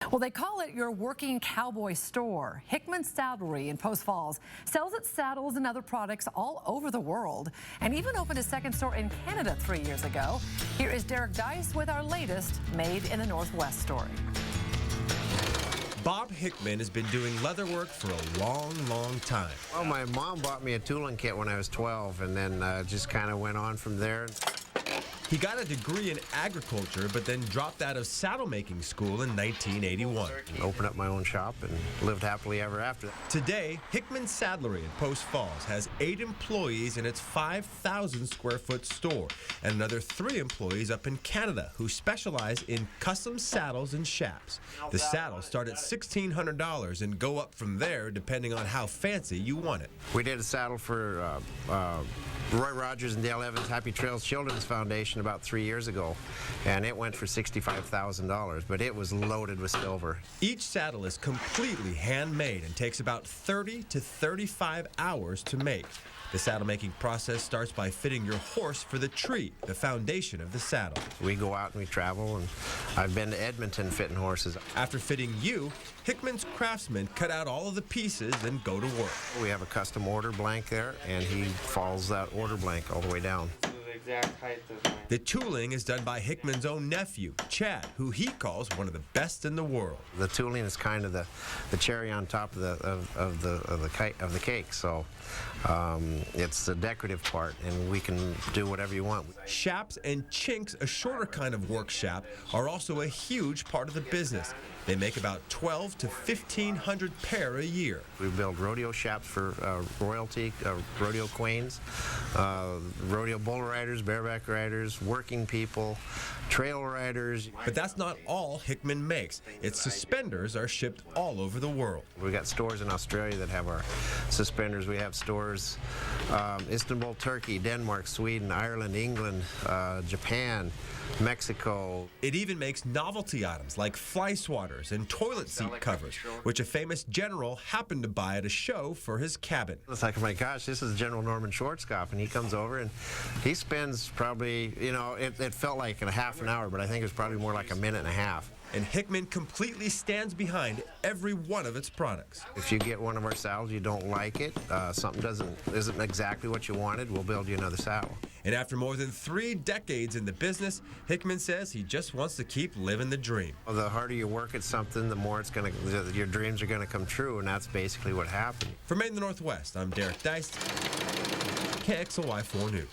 Well, they call it your working cowboy store. Hickman Saddlery in Post Falls sells its saddles and other products all over the world, and even opened a second store in Canada 3 years ago. Here is Derek Deis with our latest Made in the Northwest story. Bob Hickman has been doing leatherwork for a long time. Well, my mom bought me a tooling kit when I was 12, and then just kind of went on from there. He got a degree in agriculture, but then dropped out of saddle making school in 1981. Opened up my own shop and lived happily ever after. Today, Hickman Saddlery in Post Falls has 8 employees in its 5,000 square foot store, and another 3 employees up in Canada who specialize in custom saddles and shaps. The saddles start at $1,600 and go up from there depending on how fancy you want it. We did a saddle for Roy Rogers and Dale Evans Happy Trails Children's Foundation about 3 years ago, and it went for $65,000, but it was loaded with silver. Each saddle is completely handmade and takes about 30 to 35 hours to make. The saddle making process starts by fitting your horse for the tree, the foundation of the saddle. We go out and we travel, and I've been to Edmonton fitting horses. After fitting you, Hickman's craftsmen cut out all of the pieces and go to work. We have a custom order blank there, and he follows that order blank all the way down. Exact height of mine. The tooling is done by Hickman's own nephew, Chad, who he calls one of the best in the world. The tooling is kind of the cherry on top of the cake. So it's the decorative part, and we can do whatever you want. Shaps and chinks, a shorter kind of work shap, are also a huge part of the business. They make about 12 to 1,500 pair a year. We build rodeo shaps for royalty, rodeo queens, rodeo bull riders, bareback riders, working people, trail riders. But that's not all Hickman makes. Its suspenders are shipped all over the world. We got stores in Australia that have our suspenders. We have stores Istanbul, Turkey, Denmark, Sweden, Ireland, England, Japan, Mexico. It even makes novelty items like fly swatters and toilet seat covers, which a famous general happened to buy at a show for his cabin. It's like, oh my gosh, this is General Norman Schwarzkopf, and he comes over and he spends probably, you know, it felt like a half an hour, but I think it was probably more like a minute and a half. And Hickman completely stands behind every one of its products. If you get one of our saddles, you don't like it, something isn't exactly what you wanted, we'll build you another saddle. And after more than 3 decades in the business, Hickman says he just wants to keep living the dream. Well, the harder you work at something, the more your dreams are going to come true, and that's basically what happened. For Made in the Northwest, I'm Derek Deis, KXLY 4 News.